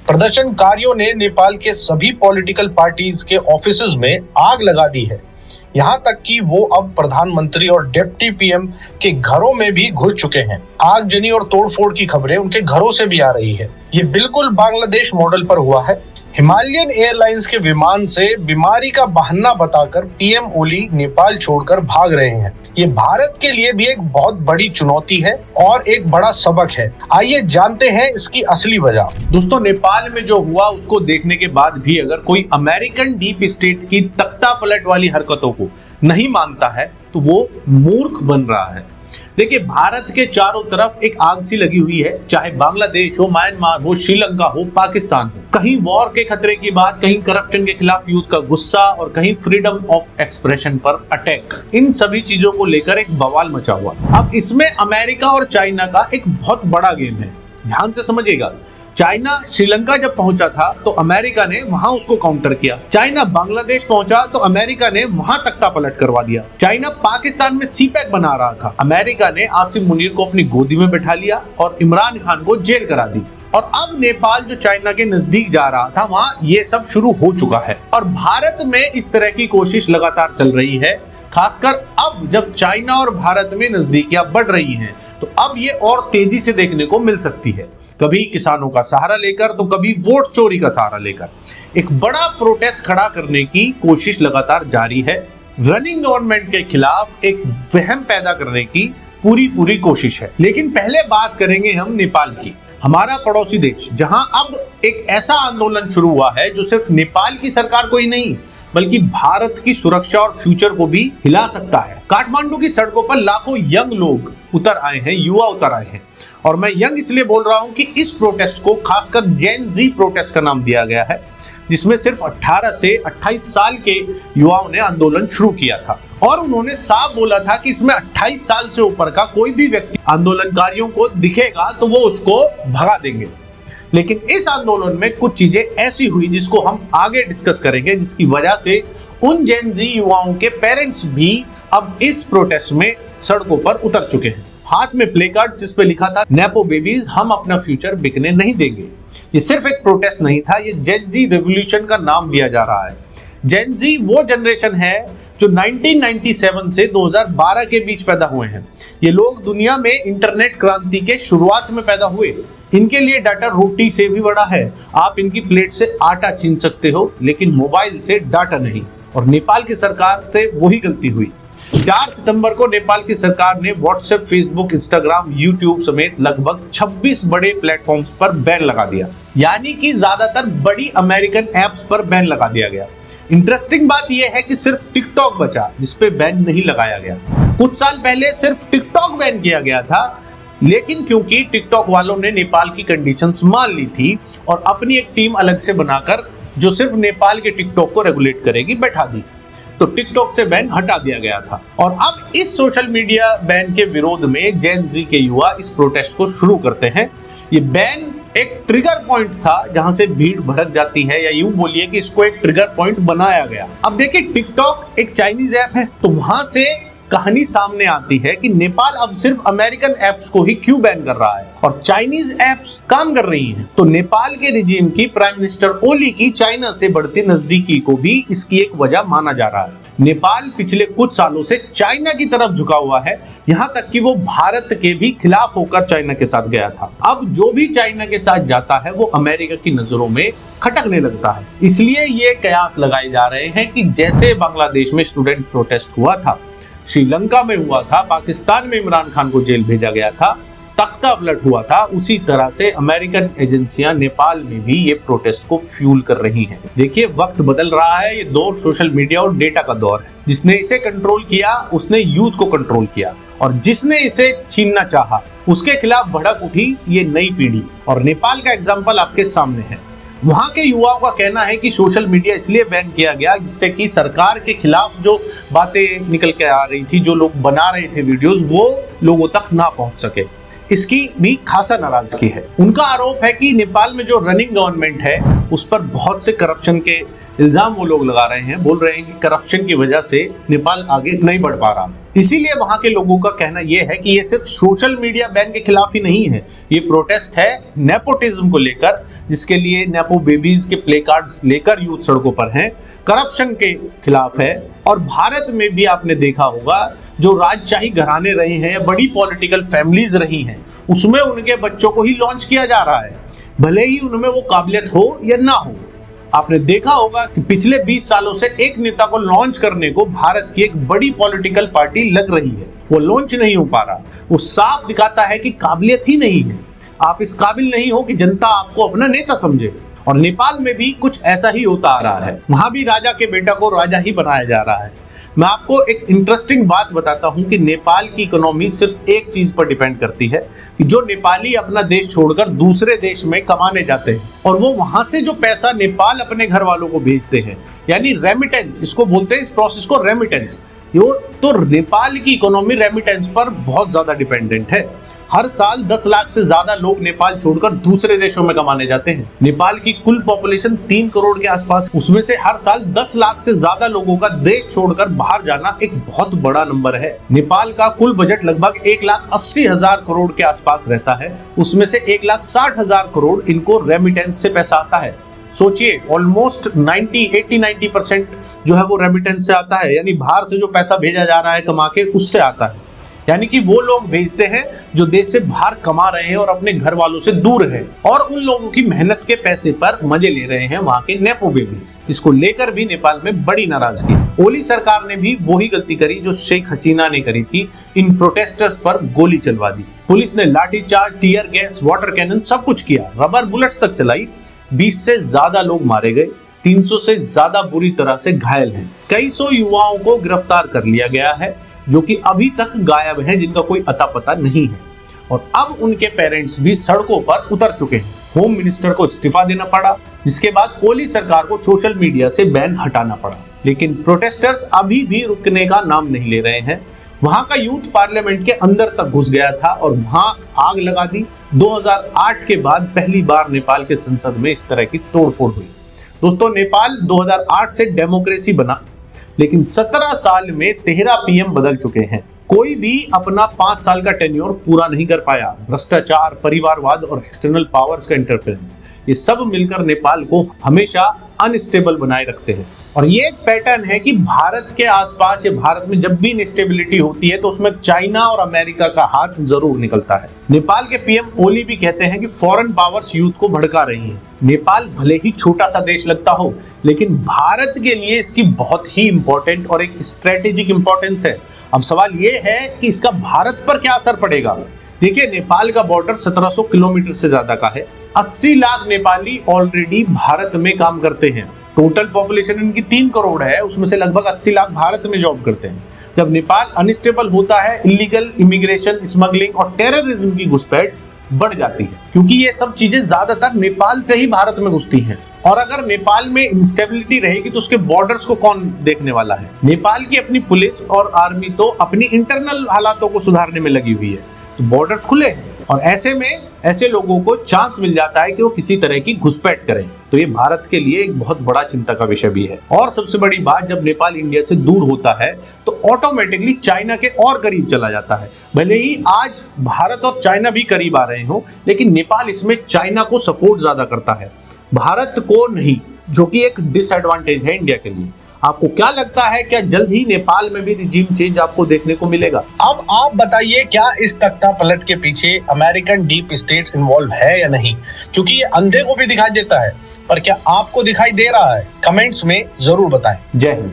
प्रदर्शनकारियों ने नेपाल के सभी पॉलिटिकल पार्टीज के ऑफिसेज में आग लगा दी है। यहाँ तक कि वो अब प्रधानमंत्री और डिप्टी पीएम के घरों में भी घुस चुके हैं। आगजनी और तोड़फोड़ की खबरें उनके घरों से भी आ रही है। ये बिल्कुल बांग्लादेश मॉडल पर हुआ है। हिमालयन एयरलाइंस के विमान से बीमारी का बहाना बताकर पीएम ओली नेपाल छोड़कर भाग रहे हैं। ये भारत के लिए भी एक बहुत बड़ी चुनौती है और एक बड़ा सबक है। आइए जानते हैं इसकी असली वजह। दोस्तों, नेपाल में जो हुआ उसको देखने के बाद भी अगर कोई अमेरिकन डीप स्टेट की तख्ता पलट वाली हरकतों को नहीं मानता है तो वो मूर्ख बन रहा है। देखिए, भारत के चारों तरफ एक आग सी लगी हुई है, चाहे बांग्लादेश हो, म्यांमार हो, श्रीलंका हो, पाकिस्तान हो। कहीं वॉर के खतरे की बात, कहीं करप्शन के खिलाफ यूथ का गुस्सा और कहीं फ्रीडम ऑफ एक्सप्रेशन पर अटैक। इन सभी चीजों को लेकर एक बवाल मचा हुआ। अब इसमें अमेरिका और चाइना का एक बहुत बड़ा गेम है। ध्यान से समझिएगा। चाइना श्रीलंका जब पहुंचा था तो अमेरिका ने वहां उसको काउंटर किया। चाइना बांग्लादेश पहुंचा तो अमेरिका ने वहां तख्ता पलट करवा दिया। चाइना पाकिस्तान में सीपैक बना रहा था, अमेरिका ने आसिम मुनीर को अपनी गोदी में बैठा लिया और इमरान खान को जेल करा दी। और अब नेपाल जो चाइना के नजदीक जा रहा था, वहां ये सब शुरू हो चुका है। और भारत में इस तरह की कोशिश लगातार चल रही है, खासकर अब जब चाइना और भारत में नजदीकियां बढ़ रही हैं, तो अब ये और तेजी से देखने को मिल सकती है। कभी किसानों का सहारा लेकर तो कभी वोट चोरी का सहारा लेकर एक बड़ा प्रोटेस्ट खड़ा करने की कोशिश लगातार जारी है। रनिंग गवर्नमेंट के खिलाफ एक वहम पैदा करने की पूरी कोशिश है। लेकिन पहले बात करेंगे हम नेपाल की, हमारा पड़ोसी देश, जहां अब एक ऐसा आंदोलन शुरू हुआ है जो सिर्फ नेपाल की सरकार को ही नहीं बल्कि भारत की सुरक्षा और फ्यूचर को भी हिला सकता है। काठमांडू की सड़कों पर लाखों यंग लोग उतर आए हैं, युवा उतर आए हैं। और मैं यंग इसलिए बोल रहा हूं कि इस प्रोटेस्ट को खासकर जेन जी प्रोटेस्ट का नाम दिया गया है, जिसमें सिर्फ 18 से 28 साल के युवाओं ने आंदोलन शुरू किया था। और उन्होंने साफ बोला था कि इसमें 28 साल से ऊपर का कोई भी व्यक्ति आंदोलनकारियों को दिखेगा तो वो उसको भगा देंगे। लेकिन इस आंदोलन में कुछ चीजें ऐसी हुई जिसको हम आगे डिस्कस करेंगे, जिसकी वजह से उन जेन जी युवाओं के पेरेंट्स भी अब इस प्रोटेस्ट में सड़कों पर उतर चुके हैं। हाथ में प्ले कार्ड जिस पे लिखा था नेपो बेबीज, हम अपना फ्यूचर बिकने नहीं देंगे। ये सिर्फ एक प्रोटेस्ट नहीं था, ये जेन जी रेवोल्यूशन का नाम दिया जा रहा है। जेन जी वो जनरेशन है जो 1997 से 2012 के बीच पैदा हुए हैं। ये लोग दुनिया में इंटरनेट क्रांति के शुरुआत में पैदा हुए। इनके लिए डाटा रोटी से भी बड़ा है। आप इनकी प्लेट से आटा छीन सकते हो लेकिन मोबाइल से डाटा नहीं। और नेपाल की सरकार से वही गलती हुई। 4 सितंबर को नेपाल की सरकार ने व्हाट्सएप, फेसबुक, इंस्टाग्राम, यूट्यूब समेत लगभग 26 बड़े प्लेटफॉर्म्स पर बैन लगा दिया। यानी कि ज्यादातर बड़ी अमेरिकन ऐप्स पर बैन लगा दिया गया। इंटरेस्टिंग बात यह है कि सिर्फ टिकटॉक बचा जिसपे बैन नहीं लगाया गया। कुछ साल पहले सिर्फ टिकटॉक बैन किया गया था, लेकिन क्योंकि टिकटॉक वालों ने नेपाल की कंडीशंस मान ली थी और अपनी एक टीम अलग से बनाकर जो सिर्फ नेपाल के टिकटॉक को रेगुलेट करेगी बैठा दी, तो टिकटॉक से बैन हटा दिया गया था। और अब इस सोशल मीडिया बैन के विरोध में जेन जी के युवा इस प्रोटेस्ट को शुरू करते हैं। ये बैन एक ट्रिगर पॉइंट था जहां से भीड़ भड़क जाती है, या यूं बोलिए कि इसको एक ट्रिगर पॉइंट बनाया गया। अब देखिए, टिकटॉक एक चाइनीज ऐप है, तो वहां से कहानी सामने आती है कि नेपाल अब सिर्फ अमेरिकन ऐप्स को ही क्यों बैन कर रहा है और चाइनीज ऐप्स काम कर रही हैं। तो नेपाल के रिजीम की प्राइम मिनिस्टर ओली की चाइना से बढ़ती नजदीकी को भी इसकी एक वजह माना जा रहा है। नेपाल पिछले कुछ सालों से चाइना की तरफ झुका हुआ है, यहाँ तक कि वो भारत के भी खिलाफ होकर चाइना के साथ गया था। अब जो भी चाइना के साथ जाता है वो अमेरिका की नजरों में खटकने लगता है। इसलिए ये कयास लगाए जा रहे हैं कि जैसे बांग्लादेश में स्टूडेंट प्रोटेस्ट हुआ था, श्रीलंका में हुआ था, पाकिस्तान में इमरान खान को जेल भेजा गया था, तख्ता पलट हुआ था, उसी तरह से अमेरिकन एजेंसियां नेपाल में भी ये प्रोटेस्ट को फ्यूल कर रही हैं। देखिए, वक्त बदल रहा है। ये दौर सोशल मीडिया और डेटा का दौर है। जिसने इसे कंट्रोल किया उसने यूथ को कंट्रोल किया, और जिसने इसे छीनना चाहा उसके खिलाफ भड़क उठी ये नई पीढ़ी। और नेपाल का एग्जाम्पल आपके सामने है। वहां के युवाओं का कहना है कि सोशल मीडिया इसलिए बैन किया गया जिससे कि सरकार के खिलाफ जो बातें निकल के आ रही थी, जो लोग बना रहे थे वीडियोस, वो लोगों तक ना पहुंच सके। इसकी भी खासा नाराजगी है। उनका आरोप है कि नेपाल में जो रनिंग गवर्नमेंट है उस पर बहुत से करप्शन के इल्जाम वो लोग लगा रहे हैं। बोल रहे हैं कि करप्शन की वजह से नेपाल आगे नहीं बढ़ पा रहा। इसीलिए वहां के लोगों का कहना यह है कि ये सिर्फ सोशल मीडिया बैन के खिलाफ ही नहीं है, ये प्रोटेस्ट है नेपोटिज्म को लेकर, जिसके लिए नेपो बेबीज के प्ले कार्ड्स लेकर यूथ सड़कों पर हैं, करप्शन के खिलाफ है। और भारत में भी आपने देखा होगा जो राजशाही घराने रहे हैं या बड़ी पॉलिटिकल फैमिलीज रही हैं, उसमें उनके बच्चों को ही लॉन्च किया जा रहा है, भले ही उनमें वो काबिलियत हो या ना हो। आपने देखा होगा कि पिछले 20 सालों से एक नेता को लॉन्च करने को भारत की एक बड़ी पॉलिटिकल पार्टी लग रही है, वो लॉन्च नहीं हो पा रहा। वो साफ दिखाता है कि काबिलियत ही नहीं है, आप इस काबिल नहीं हो कि जनता आपको अपना नेता समझे। और नेपाल में भी कुछ ऐसा ही होता आ रहा है, वहां भी राजा के बेटा को राजा ही बनाया जा रहा है। मैं आपको एक इंटरेस्टिंग बात बताता हूं कि नेपाल की इकोनॉमी सिर्फ एक चीज पर डिपेंड करती है कि जो नेपाली अपना देश छोड़कर दूसरे देश में कमाने जाते हैं और वो वहां से जो पैसा नेपाल अपने घर वालों को भेजते हैं, यानी रेमिटेंस, इसको बोलते हैं इस प्रोसेस को रेमिटेंस। तो नेपाल की इकोनॉमी रेमिटेंस पर बहुत ज्यादा डिपेंडेंट है। हर साल 10 लाख से ज्यादा लोग नेपाल छोड़कर दूसरे देशों में कमाने जाते हैं। नेपाल की कुल पॉपुलेशन 3 करोड़ के आसपास, उसमें से हर साल 10 लाख से ज्यादा लोगों का देश छोड़कर बाहर जाना एक बहुत बड़ा नंबर है। नेपाल का कुल बजट लगभग 1,80,000 करोड़ के आसपास रहता है, उसमें से 1,60,000 करोड़ इनको रेमिटेंस से पैसा आता है। सोचिए, ऑलमोस्ट 80-90% जो है वो रेमिटेंस से आता है, यानी बाहर से जो पैसा भेजा जा रहा है कमा के, उससे आता है। यानी कि वो लोग भेजते हैं जो देश से बाहर कमा रहे हैं और अपने घर वालों से दूर हैं, और उन लोगों की मेहनत के पैसे पर मजे ले रहे हैं वहां के नेपो बेबीज। इसको लेकर भी नेपाल में बड़ी नाराजगी है। ओली सरकार ने भी वही गलती करी जो शेख हसीना ने करी थी, इन प्रोटेस्टर्स पर गोली चलवा दी। पुलिस ने lathi charge, tear gas, water cannon सब कुछ किया, रबर बुलेट्स तक चलाई। 20 से ज्यादा लोग मारे गए, 300 से ज्यादा बुरी तरह से घायल हैं। कई सौ युवाओं को गिरफ्तार कर लिया गया है जो कि अभी तक गायब हैं, जिनका कोई अता पता नहीं है। और अब उनके पेरेंट्स भी सड़कों पर उतर चुके हैं। होम मिनिस्टर को इस्तीफा देना पड़ा, जिसके बाद ओली सरकार को सोशल मीडिया से बैन हटाना पड़ा। लेकिन प्रोटेस्टर्स अभी भी रुकने का नाम नहीं ले रहे हैं। वहां का यूथ पार्लियामेंट के अंदर तक घुस गया था और वहां आग लगा दी। 2008 के बाद पहली बार नेपाल के संसद में इस तरह की तोड़फोड़ हुई। दोस्तों, नेपाल 2008 से डेमोक्रेसी बना, लेकिन 17 साल में 13 पीएम बदल चुके हैं। कोई भी अपना 5 साल का टेन्योर पूरा नहीं कर पाया। भ्रष्टाचार, परिवारवाद और एक्सटर्नल पावर्स का इंटरफेरेंस, ये सब मिलकर नेपाल को हमेशा अनस्टेबल बनाए रखते हैं। और ये एक पैटर्न है कि भारत के आसपास या भारत में जब भी इनस्टेबिलिटी होती है तो उसमें चाइना और अमेरिका का हाथ जरूर निकलता है। नेपाल के पीएम ओली भी कहते हैं कि फॉरेन पावर्स यूथ को भड़का रही हैं। नेपाल भले ही छोटा सा देश लगता हो, लेकिन भारत के लिए इसकी बहुत ही इंपॉर्टेंट और एक स्ट्रेटेजिक इंपॉर्टेंस है। अब सवाल ये है कि इसका भारत पर क्या असर पड़ेगा। देखिए, नेपाल का बॉर्डर 1700 किलोमीटर से ज्यादा का है। 80 लाख नेपाली ऑलरेडी भारत में काम करते हैं। टोटल पॉपुलेशन इनकी 3 करोड़ है, उसमें से लगभग 80 लाख भारत में जॉब करते हैं। जब नेपाल अनस्टेबल होता है, इलीगल इमिग्रेशन, स्मगलिंग और टेररिज्म की घुसपैठ बढ़ जाती है, क्योंकि ये सब चीजें ज्यादातर नेपाल से ही भारत में घुसती हैं। और अगर नेपाल में इंस्टेबिलिटी रहेगी तो उसके बॉर्डर्स को कौन देखने वाला है। नेपाल की अपनी पुलिस और आर्मी तो अपनी इंटरनल हालातों को सुधारने में लगी हुई है, तो बॉर्डर्स खुले हैं और ऐसे में ऐसे लोगों को चांस मिल जाता है कि वो किसी तरह की घुसपैठ करें। तो ये भारत के लिए एक बहुत बड़ा चिंता का विषय भी है। और सबसे बड़ी बात, जब नेपाल इंडिया से दूर होता है तो ऑटोमेटिकली चाइना के और करीब चला जाता है। भले ही आज भारत और चाइना भी करीब आ रहे हो, लेकिन नेपाल इसमें चाइना को सपोर्ट ज्यादा करता है, भारत को नहीं, जो कि एक डिसएडवांटेज है इंडिया के लिए। आपको क्या लगता है, क्या जल्द ही नेपाल में भी रिजीम चेंज आपको देखने को मिलेगा? अब आप बताइए, क्या इस तख्ता पलट के पीछे अमेरिकन डीप स्टेट इन्वॉल्व है या नहीं? क्योंकि ये अंधे को भी दिखाई देता है, पर क्या आपको दिखाई दे रहा है? कमेंट्स में जरूर बताएं। जय हिंद।